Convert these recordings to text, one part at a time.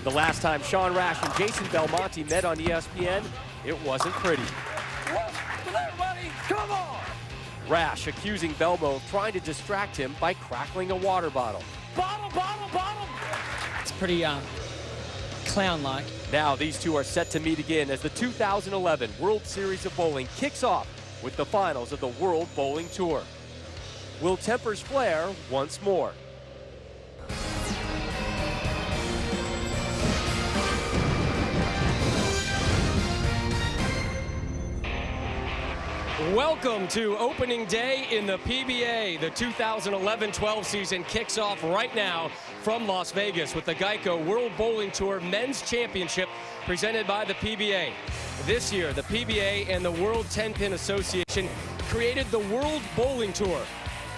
The last time Sean Rash and Jason Belmonte met on ESPN, it wasn't pretty. Come on! Rash accusing Belmo of trying to distract him by crackling a water bottle. Bottle! It's pretty clown-like. Now these two are set to meet again as the 2011 World Series of Bowling kicks off with the finals of the World Bowling Tour. Will tempers flare once more? Welcome to opening day in the PBA. The 2011-12 season kicks off right now from Las Vegas with the GEICO World Bowling Tour Men's Championship presented by the PBA. This year, the PBA and the World Tenpin Association created the World Bowling Tour.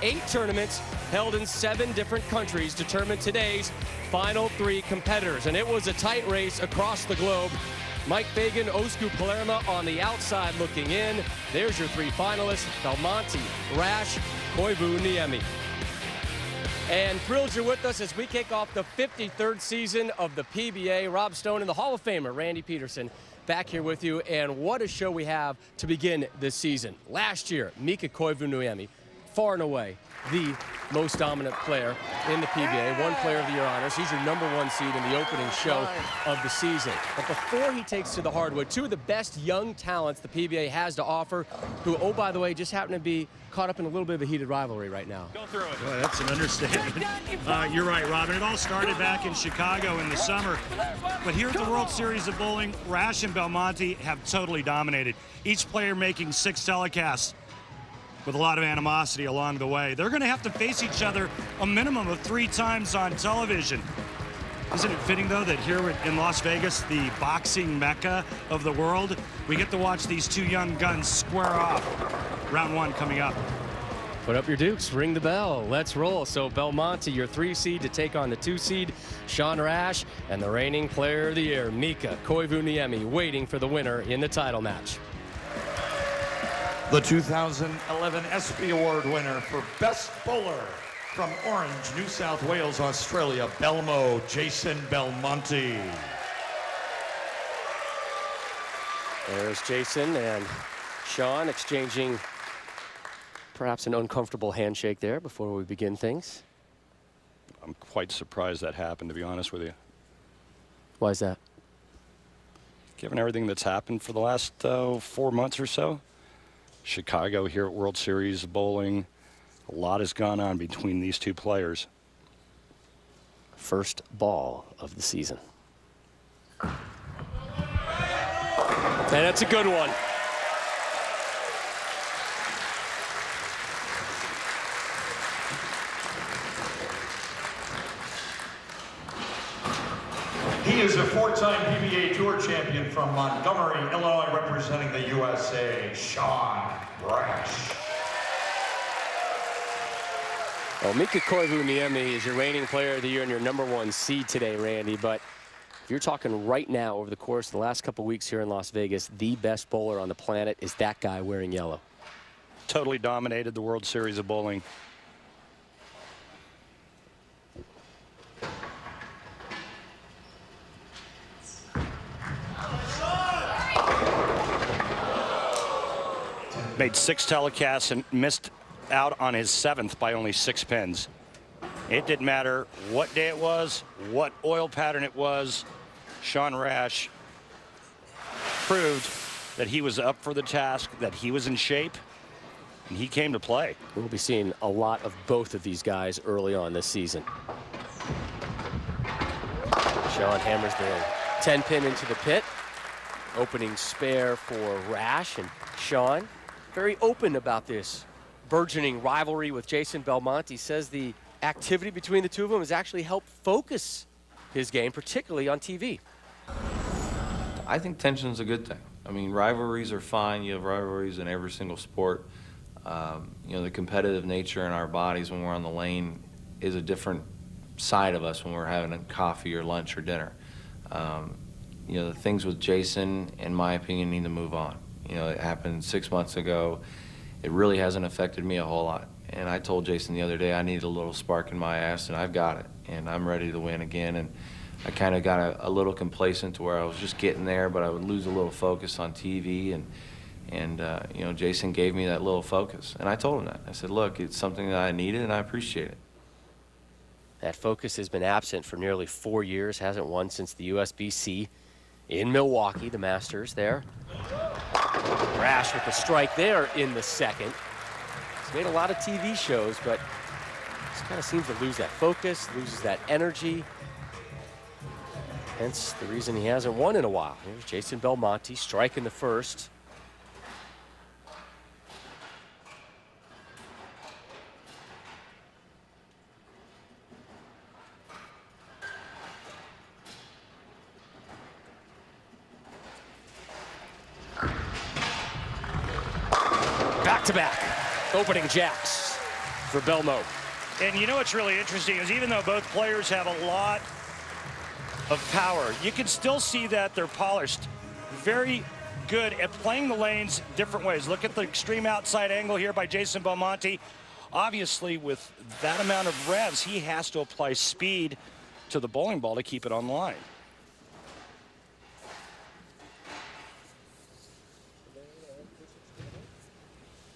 8 tournaments held in 7 different countries determined today's final 3 competitors, and it was a tight race across the globe. Mike Fagan, Osku Palermo on the outside looking in. There's your 3 finalists, Belmonte, Rash, Koivuniemi. And thrilled you're with us as we kick off the 53rd season of the PBA. Rob Stone and the Hall of Famer, Randy Peterson, back here with you. And what a show we have to begin this season. Last year, Mika Koivuniemi, far and away the most dominant player in the PBA, won Player of the Year honors. He's your #1 seed in the opening show of the season. But before he takes to the hardwood, 2 of the best young talents the PBA has to offer, who, oh, by the way, just happen to be caught up in a little bit of a heated rivalry right now. Go through it. Well, that's an understatement. You're right, Robin. It all started back in Chicago in the summer. But here at the World Series of Bowling, Rash and Belmonte have totally dominated. Each player making 6 telecasts with a lot of animosity along the way. They're going to have to face each other a minimum of 3 times on television. Isn't it fitting, though, that here in Las Vegas, the boxing mecca of the world, we get to watch these 2 young guns square off. Round 1 coming up. Put up your dukes, ring the bell, let's roll. So Belmonte, your 3 seed to take on the 2 seed, Sean Rash, and the reigning Player of the Year, Mika Koivuniemi, waiting for the winner in the title match. The 2011 ESPY Award winner for Best Bowler from Orange, New South Wales, Australia, Belmo, Jason Belmonte. There's Jason and Sean exchanging perhaps an uncomfortable handshake there before we begin things. I'm quite surprised that happened, to be honest with you. Why is that? Given everything that's happened for the last 4 months or so. Chicago here at World Series Bowling. A lot has gone on between these 2 players. First ball of the season. And that's a good one. He is a 4-time PBA Tour champion from Montgomery, Illinois, representing the USA, Sean Rash. Well, Mika Koivuniemi is your reigning Player of the Year and your #1 seed today, Randy. But if you're talking right now over the course of the last couple weeks here in Las Vegas, the best bowler on the planet is that guy wearing yellow. Totally dominated the World Series of Bowling. Made 6 telecasts and missed out on his 7th by only 6 pins. It didn't matter what day it was, what oil pattern it was. Sean Rash proved that he was up for the task, that he was in shape, and he came to play. We'll be seeing a lot of both of these guys early on this season. Sean hammers the 10-pin into the pit. Opening spare for Rash, and Sean very open about this burgeoning rivalry with Jason Belmonte. Says the activity between the 2 of them has actually helped focus his game, particularly on TV. I think tension's a good thing. I mean, rivalries are fine. You have rivalries in every single sport. You know, the competitive nature in our bodies when we're on the lane is a different side of us when we're having a coffee or lunch or dinner. You know, the things with Jason, in my opinion, need to move on. You know, it happened 6 months ago. It really hasn't affected me a whole lot. And I told Jason the other day I need a little spark in my ass, and I've got it, and I'm ready to win again. And I kind of got a little complacent to where I was just getting there, but I would lose a little focus on TV. And you know, Jason gave me that little focus, and I told him that. I said, look, it's something that I needed, and I appreciate it. That focus has been absent for nearly 4 years, hasn't won since the USBC in Milwaukee, the Masters there. Rash with the strike there in the second. He's made a lot of TV shows, but just kind of seems to lose that focus, loses that energy. Hence the reason he hasn't won in a while. Here's Jason Belmonte striking the first. Back-to-back opening jacks for Belmo. And you know what's really interesting is even though both players have a lot of power, you can still see that they're polished. Very good at playing the lanes different ways. Look at the extreme outside angle here by Jason Belmonte. Obviously, with that amount of revs, he has to apply speed to the bowling ball to keep it on line.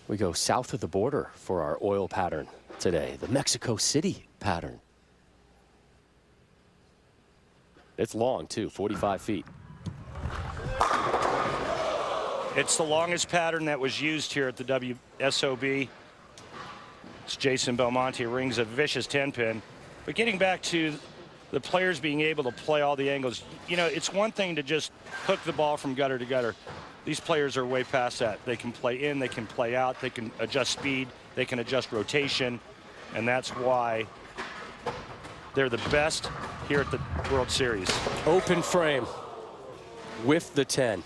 We go south of the border for our oil pattern today, the Mexico City pattern. It's long, too, 45 feet. It's the longest pattern that was used here at the WSOB. It's Jason Belmonte, rings a vicious 10-pin. But getting back to the players being able to play all the angles, you know, it's one thing to just hook the ball from gutter to gutter. These players are way past that. They can play in, they can play out, they can adjust speed, they can adjust rotation, and that's why they're the best here at the World Series. Open frame with the 10.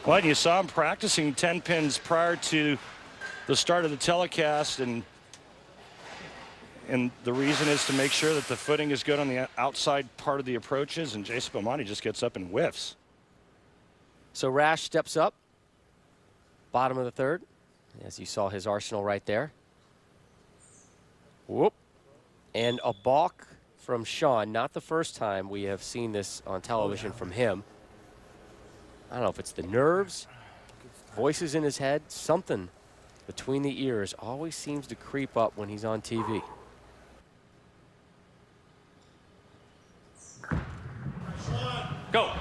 Well, and you saw him practicing 10 pins prior to the start of the telecast, and the reason is to make sure that the footing is good on the outside part of the approaches, and Jason Belmonte just gets up and whiffs. So Rash steps up, bottom of the third, as you saw his arsenal right there. Whoop. And a balk from Sean. Not the first time we have seen this on television from him. I don't know if it's the nerves, voices in his head, something between the ears always seems to creep up when he's on TV. Go.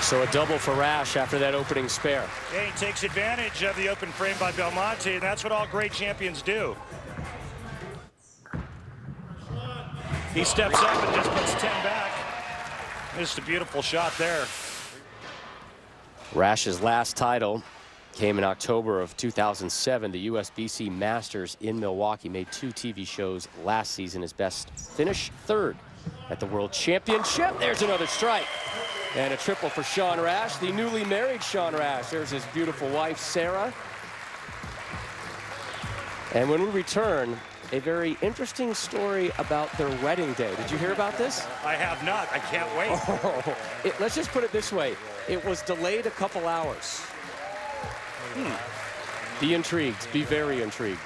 So a double for Rash after that opening spare. Yeah, he takes advantage of the open frame by Belmonte, and that's what all great champions do. He steps up and just puts 10 back. Just a beautiful shot there. Rash's last title came in October of 2007, the USBC Masters in Milwaukee. Made 2 TV shows last season. His best finish, 3rd at the World Championship. There's another strike. And a triple for Sean Rash, the newly married Sean Rash. There's his beautiful wife, Sarah. And when we return, a very interesting story about their wedding day. Did you hear about this? I have not. I can't wait. Let's just put it this way. It was delayed a couple hours. Be intrigued. Be very intrigued.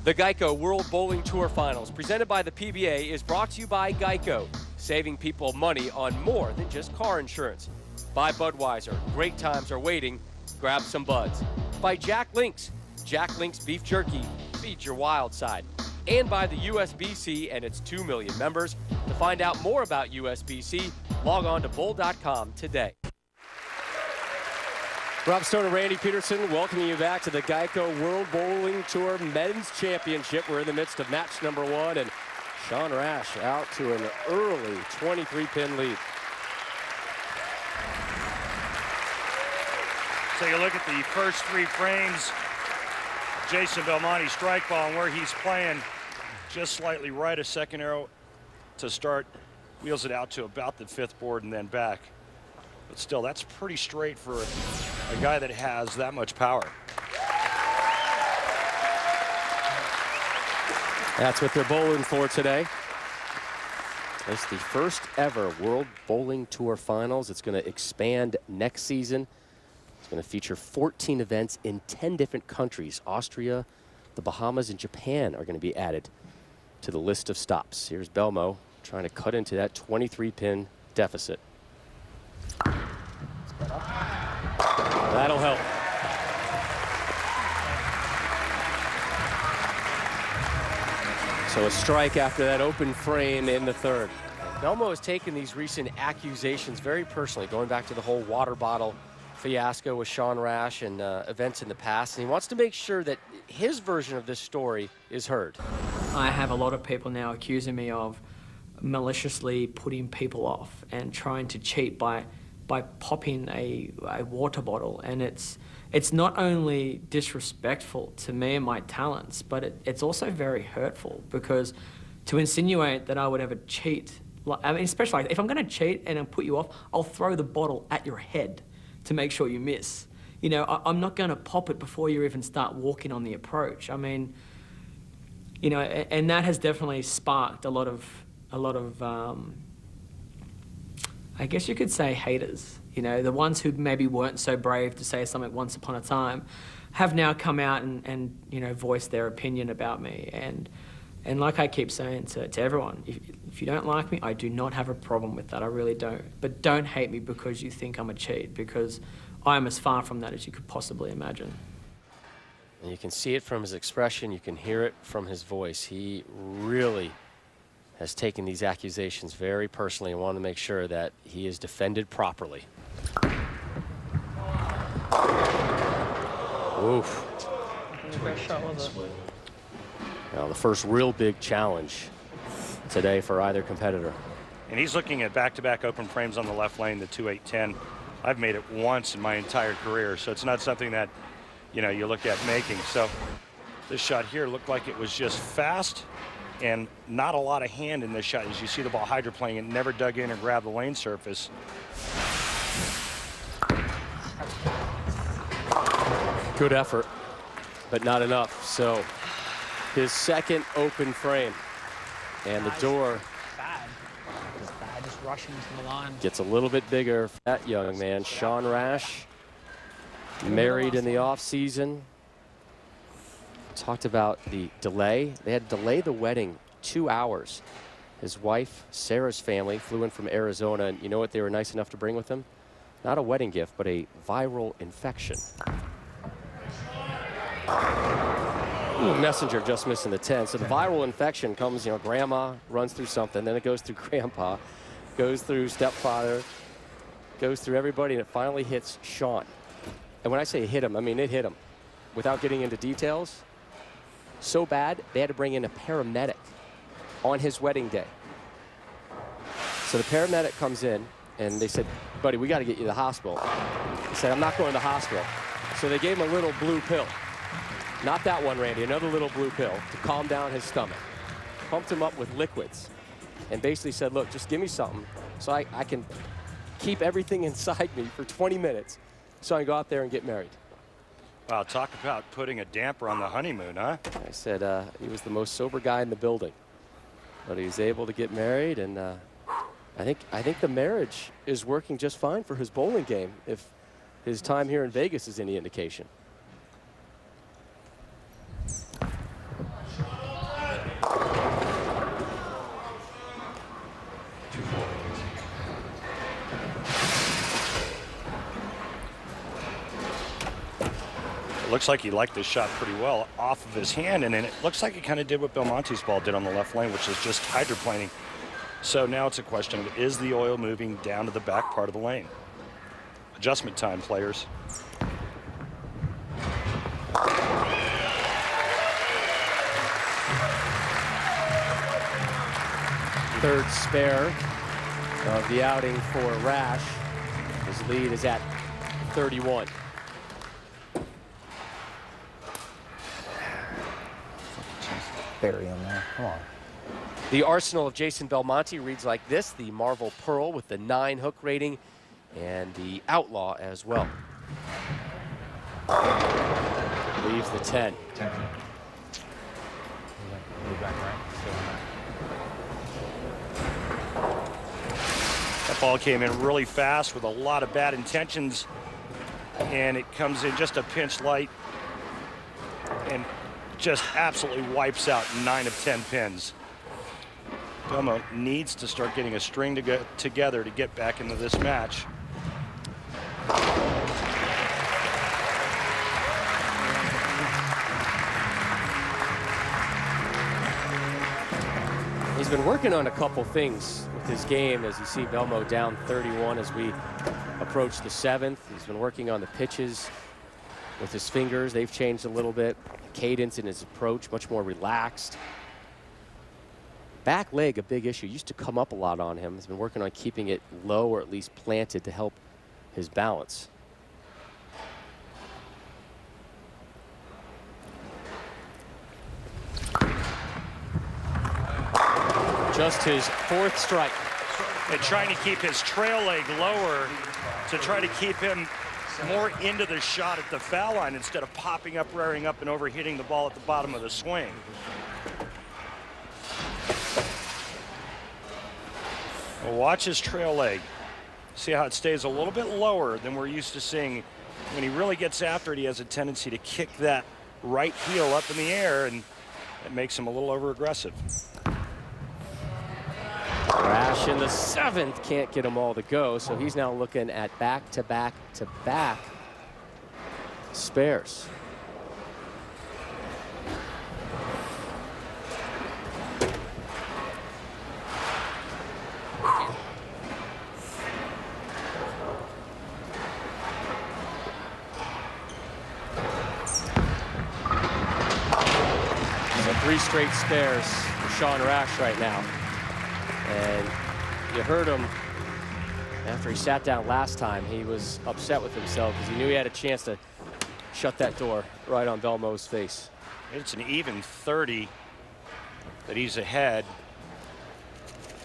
The GEICO World Bowling Tour Finals, presented by the PBA, is brought to you by GEICO, saving people money on more than just car insurance. By Budweiser, great times are waiting. Grab some buds. By Jack Link's beef jerky, feed your wild side. And by the USBC and its 2 million members. To find out more about USBC, log on to bowl.com today. Rob Stone and Randy Peterson welcoming you back to the GEICO World Bowling Tour Men's Championship. We're in the midst of match number 1, and Sean Rash out to an early 23-pin lead. Take a look at the first 3 frames. Jason Belmonte strike ball, and where he's playing just slightly right, a second arrow to start, wheels it out to about the 5th board and then back. But still, that's pretty straight for a guy that has that much power. That's what they're bowling for today. It's the first ever World Bowling Tour Finals. It's going to expand next season. It's going to feature 14 events in 10 different countries. Austria, the Bahamas, and Japan are going to be added to the list of stops. Here's Belmo trying to cut into that 23-pin deficit. That'll help. So a strike after that open frame in the third. Belmo has taken these recent accusations very personally, going back to the whole water bottle fiasco with Sean Rash and events in the past. And he wants to make sure that his version of this story is heard. I have a lot of people now accusing me of maliciously putting people off and trying to cheat by popping a water bottle. And it's not only disrespectful to me and my talents, but it's also very hurtful, because to insinuate that I would ever cheat, I mean, especially like if I'm going to cheat and I put you off, I'll throw the bottle at your head to make sure you miss. You know, I'm not going to pop it before you even start walking on the approach. I mean, you know, and that has definitely sparked a lot of I guess you could say haters. You know, the ones who maybe weren't so brave to say something once upon a time have now come out and you know, voiced their opinion about me. And like I keep saying to everyone, if you don't like me, I do not have a problem with that. I really don't. But don't hate me because you think I'm a cheat, because I am as far from that as you could possibly imagine. And you can see it from his expression. You can hear it from his voice. He really has taken these accusations very personally and wanted to make sure that he is defended properly. Oof. Now the first real big challenge today for either competitor. And he's looking at back-to-back open frames on the left lane, the 2-8-10. I've made it once in my entire career, so it's not something that, you know, you look at making. So this shot here looked like it was just fast and not a lot of hand in this shot. As you see the ball hydroplaning, it never dug in or grabbed the lane surface. Good effort, but not enough. So his second open frame, and the door Just rushing to the line. gets a little bit bigger for that young man. Sean Rash, married in the off season. Talked about the delay. They had to delay the wedding 2 hours. His wife, Sarah's family, flew in from Arizona, and you know what they were nice enough to bring with them? Not a wedding gift, but a viral infection. Ooh, messenger just missing the 10. So the viral infection comes, you know, grandma runs through something, then it goes through grandpa, goes through stepfather, goes through everybody, and it finally hits Sean. And when I say hit him, I mean it hit him. Without getting into details, so bad they had to bring in a paramedic on his wedding day. So the paramedic comes in and they said, buddy, we got to get you to the hospital. He said, I'm not going to the hospital. So they gave him a little blue pill. Not that one, Randy, another little blue pill to calm down his stomach. Pumped him up with liquids and basically said, look, just give me something so I can keep everything inside me for 20 minutes so I can go out there and get married. Wow, talk about putting a damper on the honeymoon, huh? I said he was the most sober guy in the building, but he was able to get married, and I think the marriage is working just fine for his bowling game, if his time here in Vegas is any indication. It looks like he liked this shot pretty well off of his hand, and then it looks like he kind of did what Belmonte's ball did on the left lane, which is just hydroplaning. So now it's a question of, is the oil moving down to the back part of the lane? Adjustment time, players. Third spare of the outing for Rash. His lead is at 31. Bury him there. Come on. The arsenal of Jason Belmonte reads like this: the Marvel Pearl with the 9 hook rating, and the Outlaw as well. Leaves the 10. Move back right. Stay on that. That ball came in really fast with a lot of bad intentions, and it comes in just a pinch light and just absolutely wipes out 9 of 10 pins. Belmo needs to start getting a string together to get back into this match. He's been working on a couple things with his game, as you see Belmo down 31 as we approach the 7th. He's been working on the pitches with his fingers. They've changed a little bit. Cadence in his approach, much more relaxed. Back leg, a big issue. Used to come up a lot on him. He's been working on keeping it low or at least planted to help his balance. Just his 4th strike. And trying to keep his trail leg lower to try to keep him more into the shot at the foul line instead of popping up, rearing up, and overhitting the ball at the bottom of the swing. Well, watch his trail leg. See how it stays a little bit lower than we're used to seeing. When he really gets after it, he has a tendency to kick that right heel up in the air, and it makes him a little over-aggressive. Rash in the 7th can't get them all to go, so he's now looking at back-to-back-to-back spares. So 3 straight spares for Sean Rash right now. And you heard him after he sat down last time. He was upset with himself because he knew he had a chance to shut that door right on Belmo's face. It's an even 30 that he's ahead.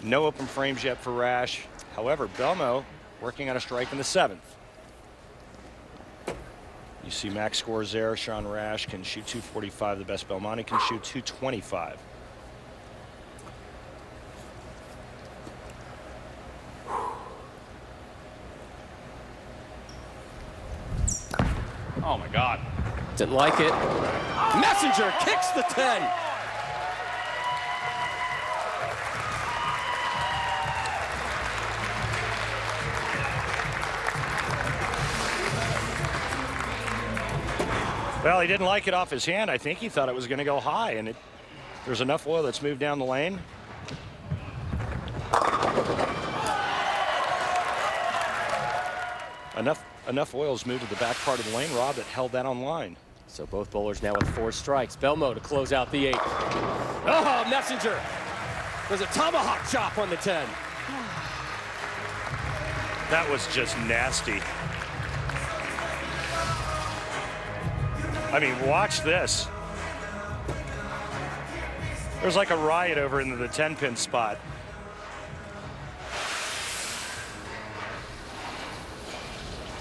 No open frames yet for Rash. However, Belmo working on a strike in the 7th. You see max scores there. Sean Rash can shoot 245. The best Belmonte can shoot 225. Oh my God. Didn't like it. Messenger kicks the 10. Well, he didn't like it off his hand. I think he thought it was going to go high, and there's enough oil that's moved down the lane. Enough oil's moved to the back part of the lane, Rob, that held that on line. So both bowlers now with 4 strikes. Belmo to close out the 8th. Oh, Messenger. There's a tomahawk chop on the 10. That was just nasty. I mean, watch this. There's like a riot over into the 10-pin spot.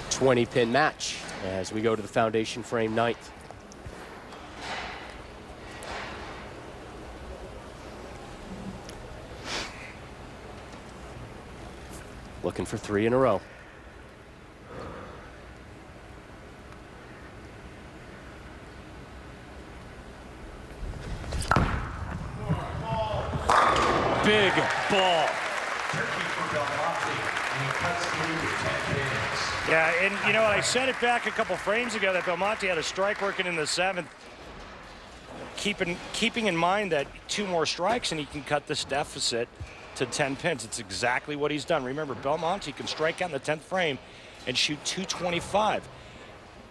A 20-pin match as we go to the foundation frame 9th. Looking for 3 in a row. Big ball. Yeah, and you know what, I said it back a couple frames ago that Belmonte had a strike working in the 7th. Keeping in mind that 2 more strikes and he can cut this deficit to 10 pins. It's exactly what he's done. Remember, Belmonte can strike out in the 10th frame and shoot 225.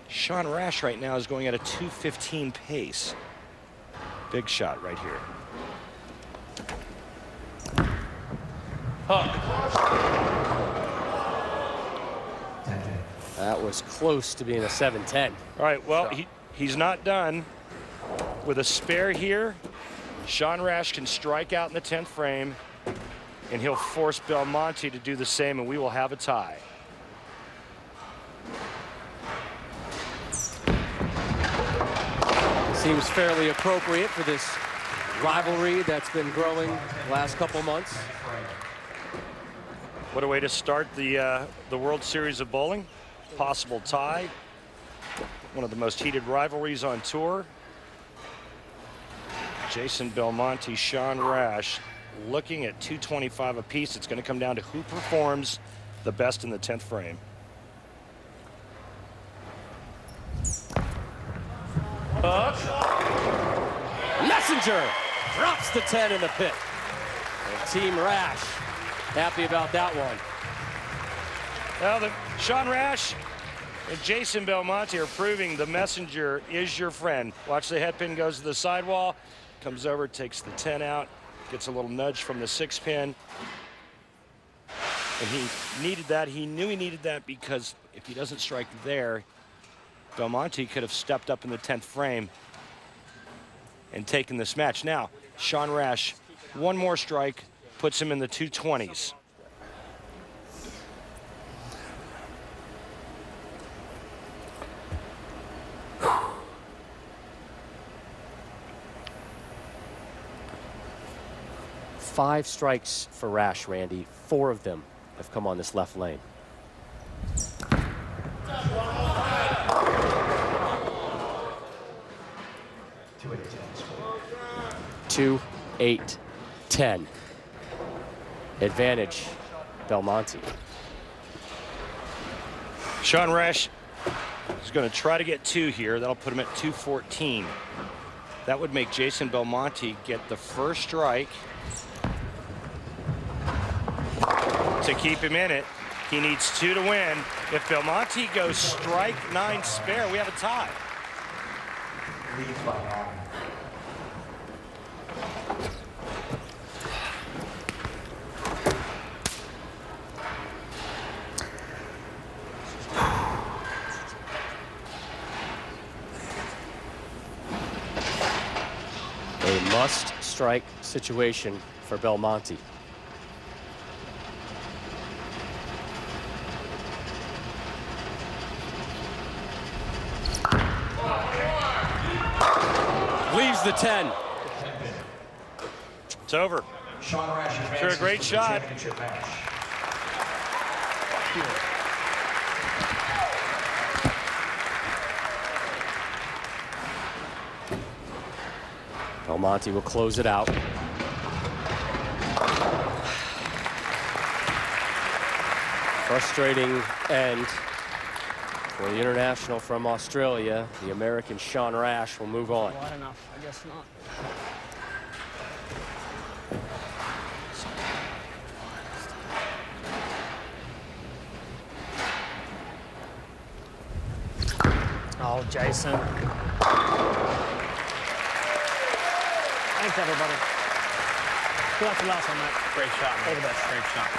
Sean Rash right now is going at a 215 pace. Big shot right here. That was close to being a 7-10. All right, well, he's not done. With a spare here, Sean Rash can strike out in the 10th frame, and he'll force Belmonte to do the same, and we will have a tie. Seems fairly appropriate for this rivalry that's been growing the last couple months. What a way to start the World Series of Bowling. Possible tie. One of the most heated rivalries on tour. Jason Belmonte, Sean Rash, looking at 225 apiece. It's going to come down to who performs the best in the 10th frame. Messenger drops the 10 in the pit. And Team Rash happy about that one. Well, Sean Rash and Jason Belmonte are proving the messenger is your friend. Watch the head pin goes to the sidewall, comes over, takes the 10 out, gets a little nudge from the 6 pin. And he needed that. He knew he needed that because if he doesn't strike there, Belmonte could have stepped up in the 10th frame and taken this match. Now, Sean Rash, one more strike, puts him in the 220s. Five strikes for Rash, Randy. 4 of them have come on this left lane. 2-8-10. Advantage, Belmonte. Sean Rash is going to try to get 2 here. That'll put him at 214. That would make Jason Belmonte get the first strike to keep him in it. He needs 2 to win. If Belmonte goes strike 9 spare, we have a tie. A must-strike situation for Belmonte. Leaves the 10. It's over. Sean Rash Sure, a great shot. Belmonte will close it out. Frustrating end for the international from Australia. The American Sean Rash will move on. Quite enough, I guess not. Oh, Jason. Thanks, everybody. Good luck to the last one, mate. Great shot, man. All the best. Great shot.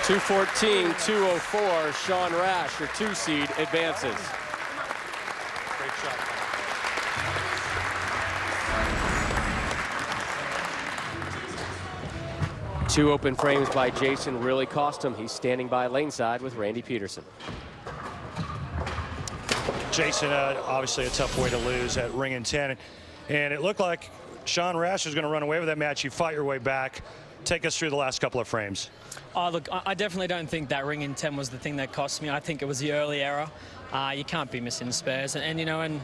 .214-204, Sean Rash, your 2 seed, advances. Great shot. Two open frames by Jason really cost him. He's standing by lane side with Randy Peterson. Jason, obviously a tough way to lose at ring and 10. And it looked like Sean Rash was going to run away with that match. You fought your way back. Take us through the last couple of frames. Oh, look, I definitely don't think that ring in 10 was the thing that cost me. I think it was the early error. You can't be missing spares. And you know, and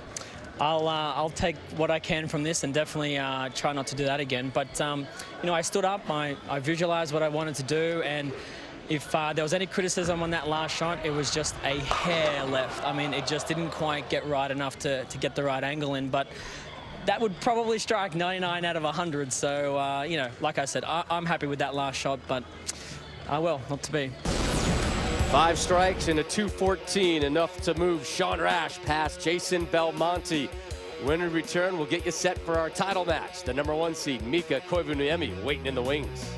I'll take what I can from this and definitely try not to do that again. But, you know, I stood up. I visualized what I wanted to do. And if there was any criticism on that last shot, it was just a hair left. I mean, it just didn't quite get right enough to get the right angle in. But that would probably strike 99 out of 100. So, you know, like I said, I'm happy with that last shot, but well, not to be. 5 strikes and a 214, enough to move Sean Rash past Jason Belmonte. When we return, we'll get you set for our title match. The #1 seed, Mika Koivuniemi, waiting in the wings.